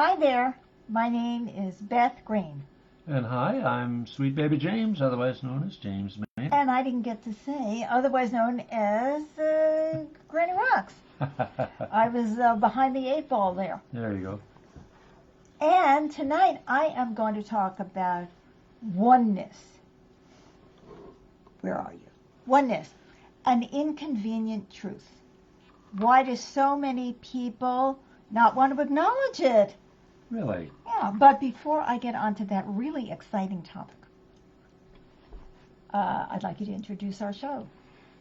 Hi there, my name is Beth Green. And hi, I'm Sweet Baby James, otherwise known as James Maine. And I didn't get to say, otherwise known as Granny Rocks. I was behind the eight ball there. There you go. And tonight I am going to talk about oneness. Where are you? Oneness, an inconvenient truth. Why do so many people not want to acknowledge it? Really? Yeah, but before I get onto that really exciting topic, I'd like you to introduce our show.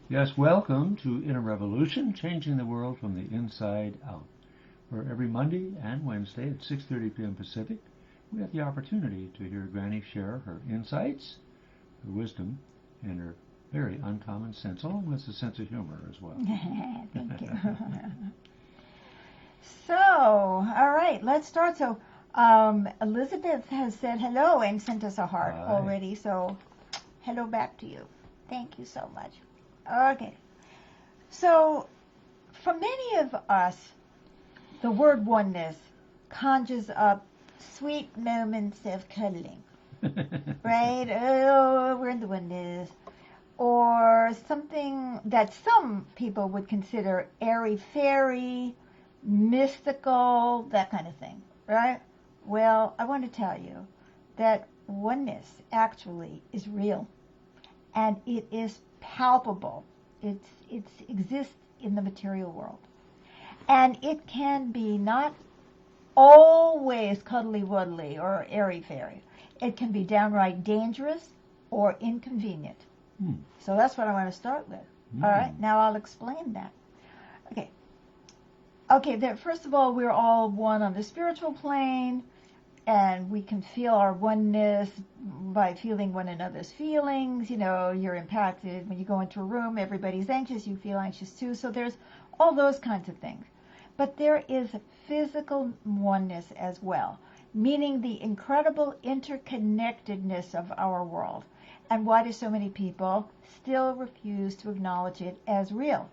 Yes, welcome to Inner Revolution, changing the world from the inside out. Where every Monday and Wednesday at 6:30 p.m. Pacific, we have the opportunity to hear Granny share her insights, her wisdom, and her very uncommon sense, along with a sense of humor as well. Thank you. So, all right, let's start. So, Elizabeth has said hello and sent us a heart Hi. already. So, hello back to you. Thank you so much. Okay. So, for many of us, the word oneness conjures up sweet moments of cuddling, right? Oh, we're in the oneness. Or something that some people would consider airy-fairy, mystical, that kind of thing, right? Well, I want to tell you that oneness actually is real, and it is palpable. It exists in the material world, and it can be not always cuddly-wuddly or airy-fairy. It can be downright dangerous or inconvenient. So that's what I want to start with. All right, now I'll explain that. Okay, first of all, we're all one on the spiritual plane, and we can feel our oneness by feeling one another's feelings. You know, you're impacted when you go into a room, everybody's anxious, you feel anxious too. So there's all those kinds of things. But there is physical oneness as well, meaning the incredible interconnectedness of our world. And why do so many people still refuse to acknowledge it as real?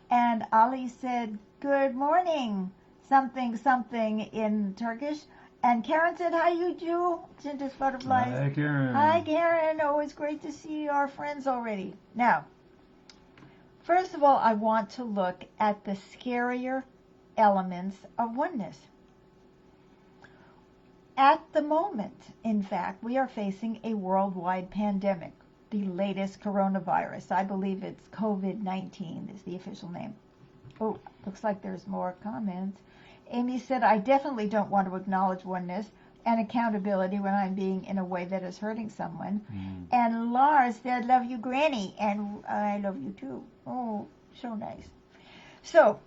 And Ali said, good morning, something, something in Turkish. And Karen said, hi, you Jew. Just butterflies. Hi, Karen. Hi, Karen. Always great to see our friends already. Now, first of all, I want to look at the scarier elements of oneness. At the moment, in fact, we are facing a worldwide pandemic, the latest coronavirus. I believe it's COVID-19 is the official name. Oh, looks like there's more comments. Amy said, I definitely don't want to acknowledge oneness and accountability when I'm being in a way that is hurting someone. And Lars said, love you, Granny, and I love you too. Oh, so nice. So,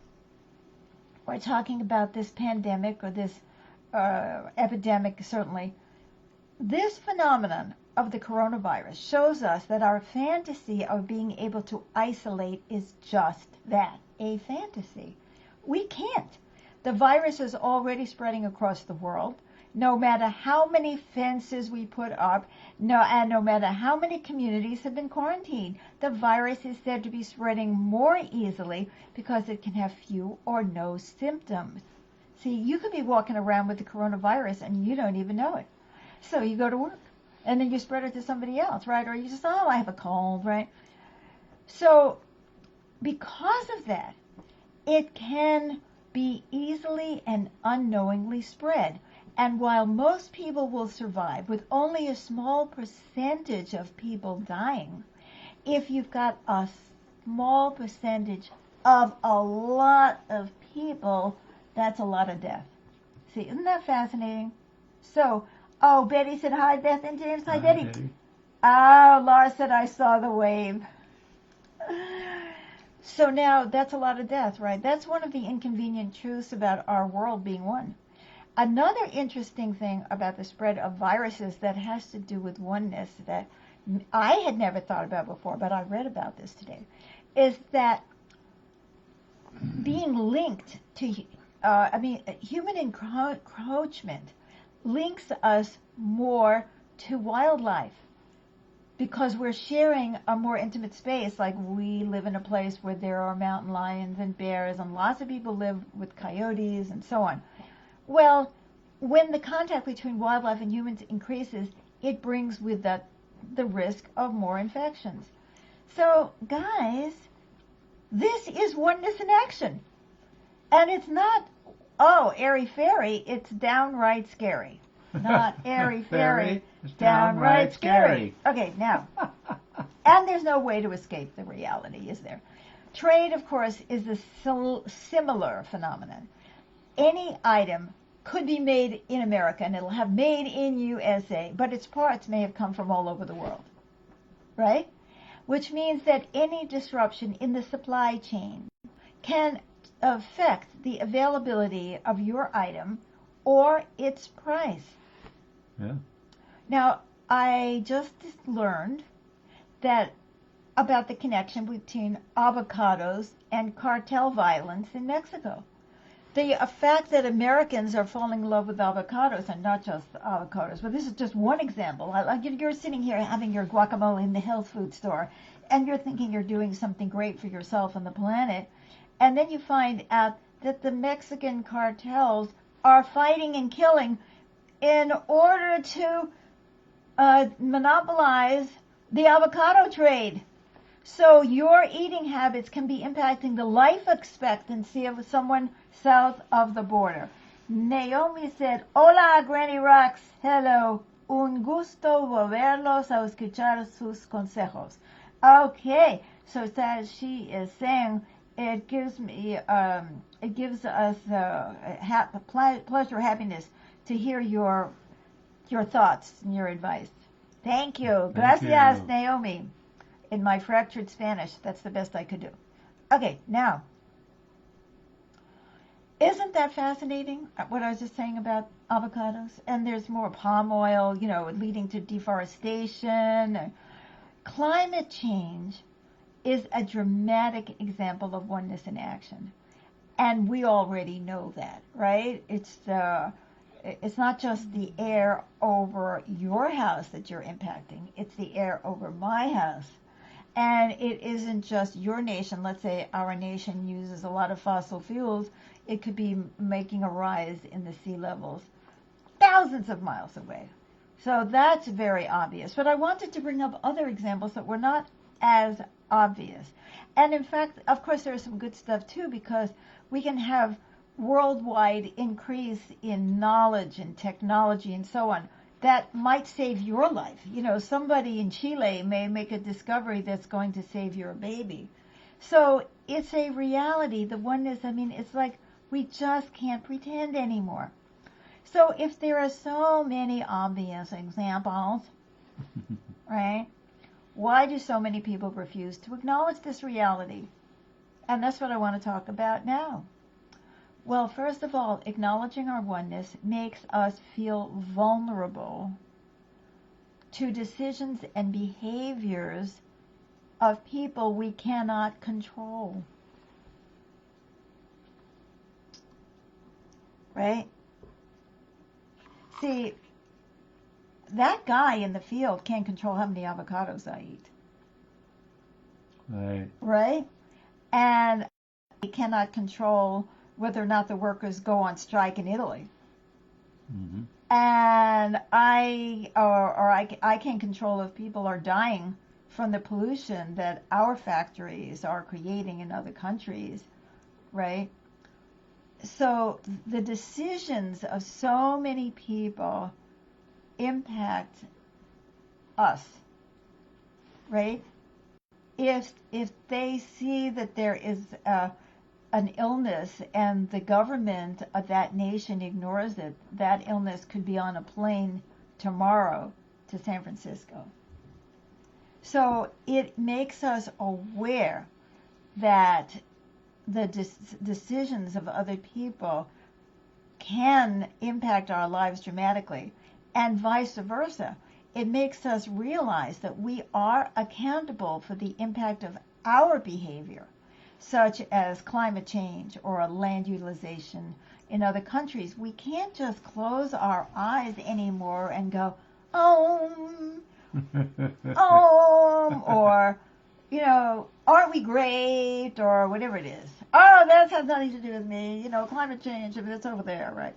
we're talking about this pandemic or this epidemic, certainly. This phenomenon of the coronavirus shows us that our fantasy of being able to isolate is just that, a fantasy. We can't. The virus is already spreading across the world. No matter how many fences we put up, and no matter how many communities have been quarantined, the virus is said to be spreading more easily because it can have few or no symptoms. See, you could be walking around with the coronavirus and you don't even know it. So you go to work and then you spread it to somebody else, right? Or you just, oh, I have a cold, right? So because of that, it can be easily and unknowingly spread. And while most people will survive with only a small percentage of people dying, if you've got a small percentage of a lot of people, that's a lot of death. See, isn't that fascinating? So, oh, Betty said, hi, Beth and James. Hi, Betty. Oh, Laura said, I saw the wave. So now, that's a lot of death, right? That's one of the inconvenient truths about our world being one. Another interesting thing about the spread of viruses that has to do with oneness that I had never thought about before, but I read about this today, is that being linked to human encroachment links us more to wildlife because we're sharing a more intimate space. Like we live in a place where there are mountain lions and bears, and lots of people live with coyotes and so on. Well, when the contact between wildlife and humans increases, it brings with that the risk of more infections. So, guys, this is oneness in action. And it's not, oh, airy-fairy, it's downright scary. Not airy-fairy, downright scary. Okay, now, and there's no way to escape the reality, is there? Trade, of course, is a similar phenomenon. Any item could be made in America, and it'll have made in USA, but its parts may have come from all over the world, right? Which means that any disruption in the supply chain can affect the availability of your item or its price. Yeah. Now, I just learned that about the connection between avocados and cartel violence in Mexico. The fact that Americans are falling in love with avocados, and not just avocados, but this is just one example. You're sitting here having your guacamole in the health food store, and you're thinking you're doing something great for yourself and the planet, and then you find out that the Mexican cartels are fighting and killing in order to monopolize the avocado trade. So your eating habits can be impacting the life expectancy of someone south of the border. Naomi said, "Hola, Granny Rocks. Hello. Un gusto volverlos a escuchar sus consejos." Okay, so as she is saying, it gives us pleasure, happiness to hear your thoughts and your advice. Thank you. Gracias, Naomi. In my fractured Spanish, that's the best I could do. Okay, now, isn't that fascinating, what I was just saying about avocados? And there's more palm oil, leading to deforestation. Climate change is a dramatic example of oneness in action. And we already know that, right? It's not just the air over your house that you're impacting. It's the air over my house. And it isn't just your nation. Let's say our nation uses a lot of fossil fuels. It could be making a rise in the sea levels thousands of miles away. So that's very obvious. But I wanted to bring up other examples that were not as obvious. And in fact, of course, there's some good stuff too, because we can have worldwide increase in knowledge and technology and so on that might save your life. Somebody in Chile may make a discovery that's going to save your baby. So it's a reality. The oneness, it's like we just can't pretend anymore. So if there are so many obvious examples, right, why do so many people refuse to acknowledge this reality? And that's what I want to talk about now. Well, first of all, acknowledging our oneness makes us feel vulnerable to decisions and behaviors of people we cannot control. Right? See, that guy in the field can't control how many avocados I eat. Right. Right? And he cannot control whether or not the workers go on strike in Italy. Mm-hmm. And I can't control if people are dying from the pollution that our factories are creating in other countries, right? So the decisions of so many people impact us, right? If they see that there is an illness and the government of that nation ignores it, that illness could be on a plane tomorrow to San Francisco. So it makes us aware that the decisions of other people can impact our lives dramatically, and vice versa. It makes us realize that we are accountable for the impact of our behavior, such as climate change or land utilization in other countries. We can't just close our eyes anymore and go, or, aren't we great, or whatever it is. Oh, that has nothing to do with me, climate change, if it's over there, right?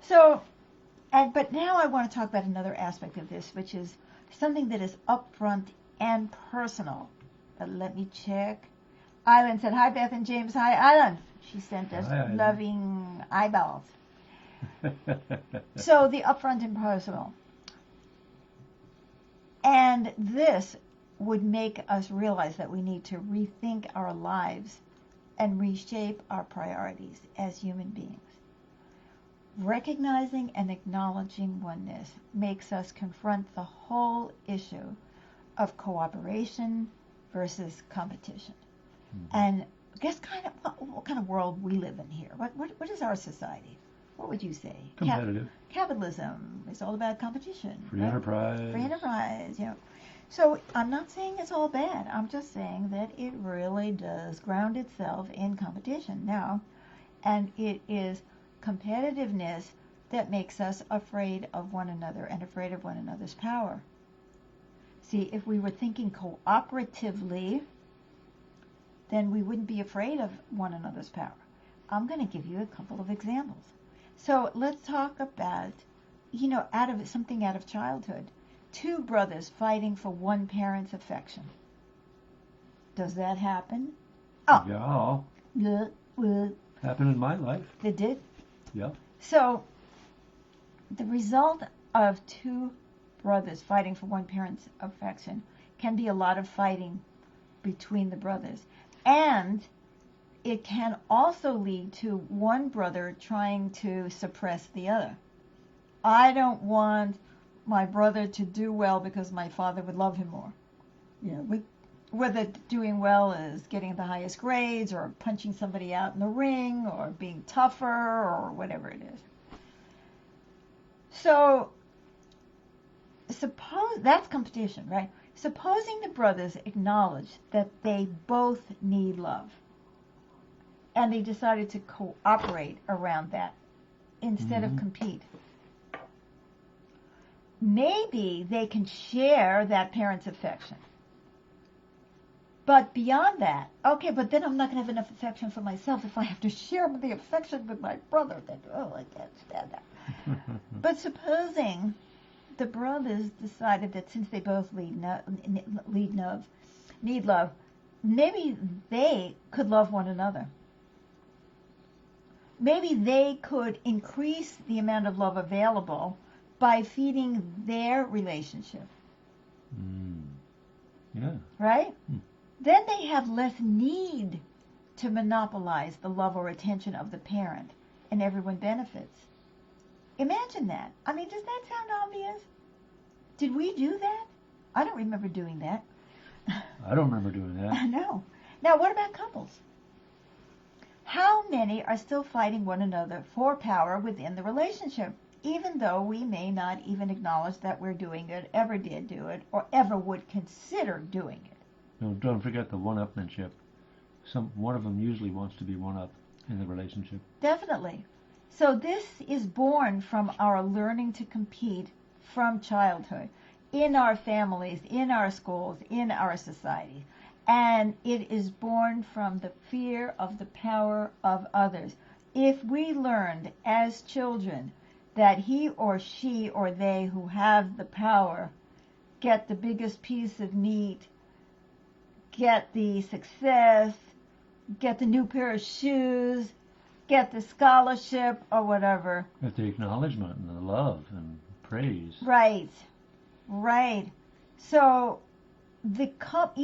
So But now I want to talk about another aspect of this, which is something that is upfront and personal. Let me check. Island said, "Hi, Beth and James." Hi, Island. She sent us Hi, loving eyeballs. So the upfront and personal. And this would make us realize that we need to rethink our lives and reshape our priorities as human beings. Recognizing and acknowledging oneness makes us confront the whole issue of cooperation versus competition. Mm-hmm. And guess what kind of world we live in here? What is our society? What would you say? Competitive. Capitalism is all about competition. Free enterprise. Free enterprise, you know. So I'm not saying it's all bad. I'm just saying that it really does ground itself in competition now. And it is competitiveness that makes us afraid of one another and afraid of one another's power. See, if we were thinking cooperatively, then we wouldn't be afraid of one another's power. I'm going to give you a couple of examples. So let's talk about, out of childhood. Two brothers fighting for one parent's affection. Does that happen? Oh. Yeah. Happened in my life. It did? Yeah. So the result of two brothers fighting for one parent's affection can be a lot of fighting between the brothers. And it can also lead to one brother trying to suppress the other. I don't want my brother to do well because my father would love him more. Whether doing well is getting the highest grades or punching somebody out in the ring or being tougher or whatever it is. So suppose that's competition, right? Supposing the brothers acknowledge that they both need love and they decided to cooperate around that instead of compete. Maybe they can share that parent's affection. But beyond that, okay, but then I'm not going to have enough affection for myself if I have to share the affection with my brother. Then, I can't stand that. But supposing the brothers decided that since they both need love, maybe they could love one another. Maybe they could increase the amount of love available by feeding their relationship. Yeah. Right? Then they have less need to monopolize the love or attention of the parent, and everyone benefits. Imagine that. I mean, does that sound obvious? Did we do that? I don't remember doing that. I don't remember doing that. No. Now, what about couples? How many are still fighting one another for power within the relationship, even though we may not even acknowledge that we're doing it, ever did do it, or ever would consider doing it? No, don't forget the one-upmanship. One of them usually wants to be one-up in the relationship. Definitely. So this is born from our learning to compete from childhood, in our families, in our schools, in our society. And it is born from the fear of the power of others. If we learned as children that he or she or they who have the power get the biggest piece of meat, get the success, get the new pair of shoes, get the scholarship or whatever. Get the acknowledgement and the love and praise. Right. So the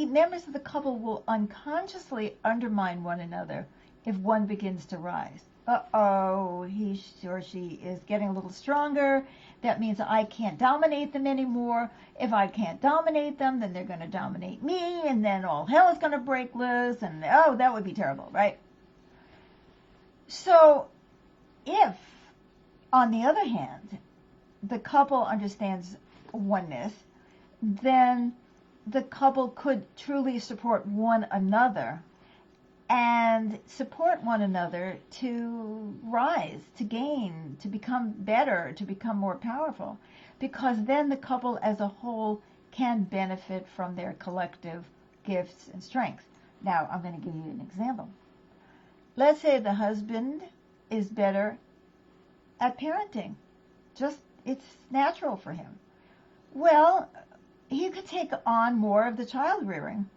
members of the couple will unconsciously undermine one another if one begins to rise. He or she is getting a little stronger. That means I can't dominate them anymore. If I can't dominate them, then they're going to dominate me, and then all hell is going to break loose, and that would be terrible, right? So if, on the other hand, the couple understands oneness, then the couple could truly support one another and support one another to rise, to gain, to become better, to become more powerful, because then the couple as a whole can benefit from their collective gifts and strengths. Now, I'm going to give you an example. Let's say the husband is better at parenting, just It's natural for him. Well, he could take on more of the child rearing,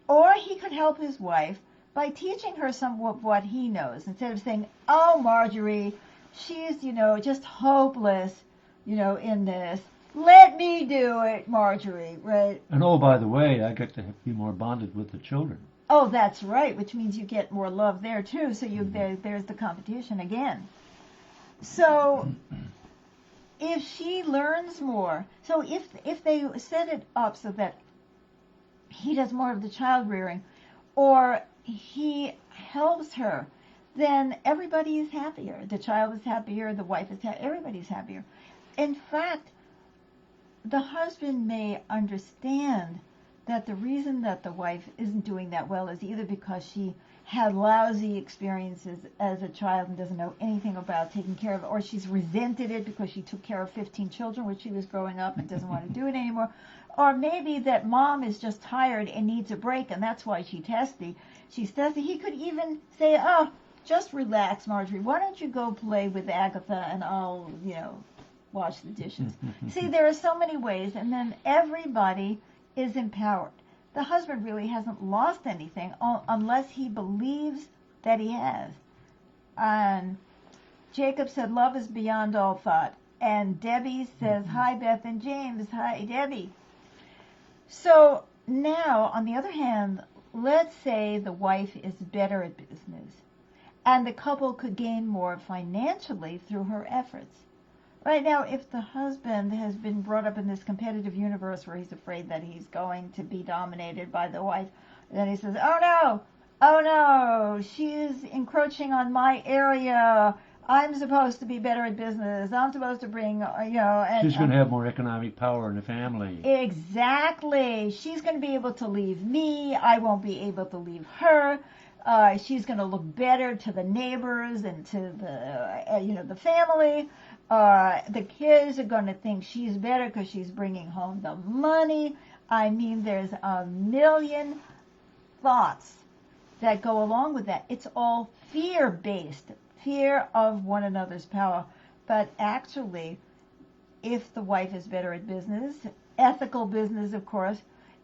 or he could help his wife by teaching her some of what he knows, instead of saying, oh, Marjorie, she's, just hopeless, in this. Let me do it, Marjorie, right? And oh, by the way, I get to be more bonded with the children. Oh, that's right, which means you get more love there, too, so there's the competition again. So if she learns more, so if they set it up so that he does more of the child rearing, or he helps her, then everybody is happier. The child is happier, the wife is happier, everybody's happier. In fact, the husband may understand that the reason that the wife isn't doing that well is either because she had lousy experiences as a child and doesn't know anything about taking care of it, or she's resented it because she took care of 15 children when she was growing up and doesn't want to do it anymore. Or maybe that mom is just tired and needs a break, and that's why she's testy. He could even say, oh, just relax, Marjorie. Why don't you go play with Agatha and I'll, wash the dishes. See, there are so many ways, and then everybody is empowered. The husband really hasn't lost anything unless he believes that he has. And Jacob said, love is beyond all thought. And Debbie says, hi, Beth and James. Hi, Debbie. So now, on the other hand, let's say the wife is better at business, and the couple could gain more financially through her efforts. Right now, if the husband has been brought up in this competitive universe where he's afraid that he's going to be dominated by the wife, then he says, oh no, she's encroaching on my area. I'm supposed to be better at business. I'm supposed to bring, And, she's going to have more economic power in the family. Exactly. She's going to be able to leave me. I won't be able to leave her. She's going to look better to the neighbors and to the, the family. The kids are going to think she's better because she's bringing home the money. I mean, there's a million thoughts that go along with that. It's all fear-based, fear of one another's power. But actually, if the wife is better at business, ethical business, of course,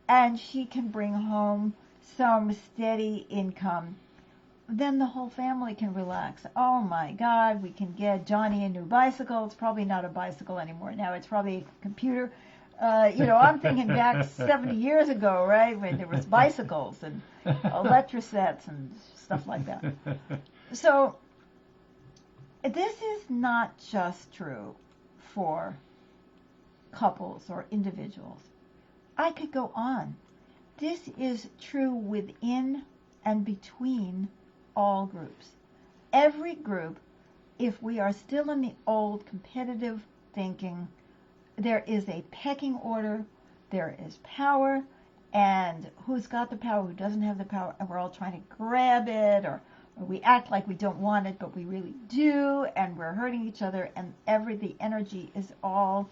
and she can bring home some steady income, then the whole family can relax. Oh my God, we can get Johnny a new bicycle. It's probably not a bicycle anymore. Now it's probably a computer. I'm thinking back 70 years ago, right, when there was bicycles and electrosets and stuff like that. So this is not just true for couples or individuals. I could go on. This is true within and between all groups. Every group, if we are still in the old competitive thinking, there is a pecking order, there is power, and who's got the power, who doesn't have the power, and we're all trying to grab it, or we act like we don't want it, but we really do, and we're hurting each other, and the energy is all,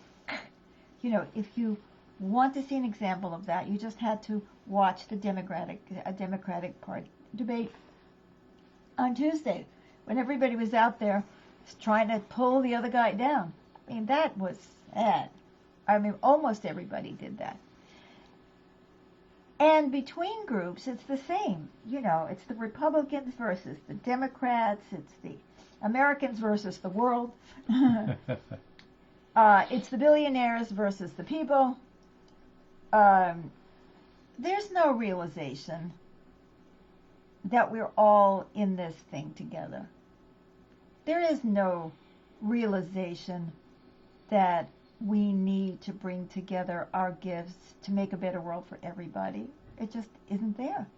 if you want to see an example of that, you just had to watch the Democratic Party debate on Tuesday, when everybody was out there trying to pull the other guy down. I mean, that was sad. I mean, almost everybody did that. And between groups, it's the same. It's the Republicans versus the Democrats. It's the Americans versus the world. It's the billionaires versus the people. There's no realization that we're all in this thing together. There is no realization that we need to bring together our gifts to make a better world for everybody. It just isn't there.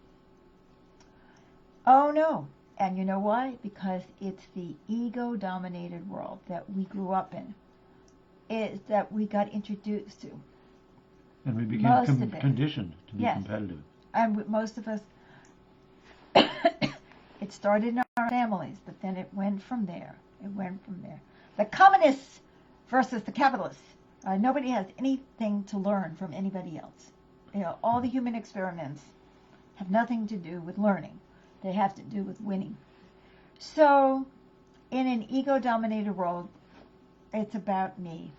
Oh no. And you know why? Because it's the ego-dominated world that we grew up in. It's that we got introduced to. And we became conditioned to be competitive. And most of us, it started in our families, but then it went from there. The communists versus the capitalists. Nobody has anything to learn from anybody else. All the human experiments have nothing to do with learning. They have to do with winning. So, in an ego-dominated world, it's about me.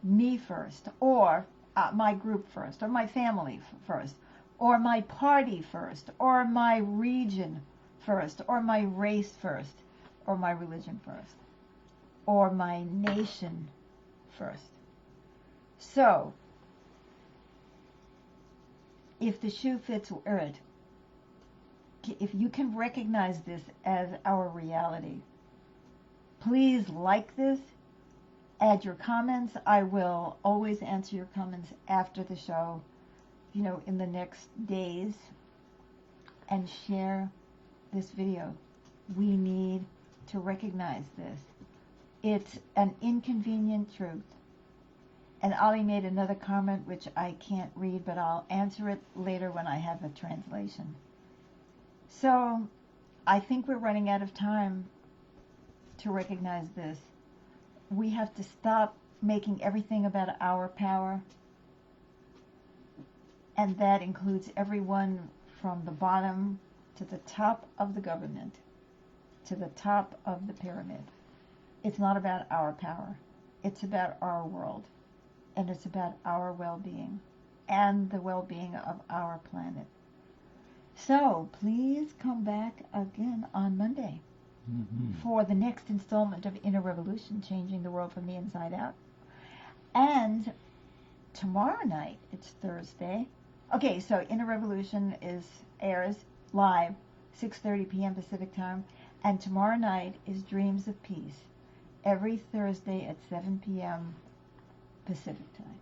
me first, or my group first, or my family first, or my party first, or my region first, or my race first, or my religion first, or my nation first. So, if the shoe fits, wear it. If you can recognize this as our reality, please like this, add your comments. I will always answer your comments after the show, in the next days, and share this video. We need to recognize this. It's an inconvenient truth. And Ali made another comment which I can't read, but I'll answer it later when I have a translation. So, I think we're running out of time to recognize this. We have to stop making everything about our power, and that includes everyone from the bottom to the top of the government, to the top of the pyramid. It's not about our power. It's about our world, and it's about our well-being and the well-being of our planet. So, please come back again on Monday for the next installment of Inner Revolution, Changing the World from the Inside Out. And tomorrow night, it's Thursday. Okay, so Inner Revolution airs live, 6:30 p.m. Pacific Time. And tomorrow night is Dreams of Peace, every Thursday at 7 p.m. Pacific Time.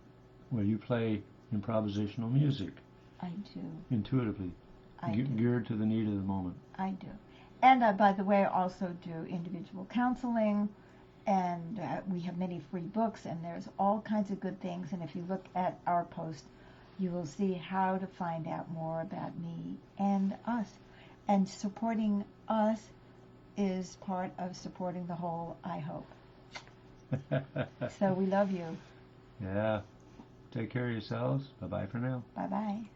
Where you play improvisational music. I do. Intuitively. I do. Geared to the need of the moment. I do. And by the way, I also do individual counseling, and we have many free books, and there's all kinds of good things. And if you look at our post, you will see how to find out more about me and us. And supporting us is part of supporting the whole, I hope. So we love you. Yeah. Take care of yourselves. Bye-bye for now. Bye-bye.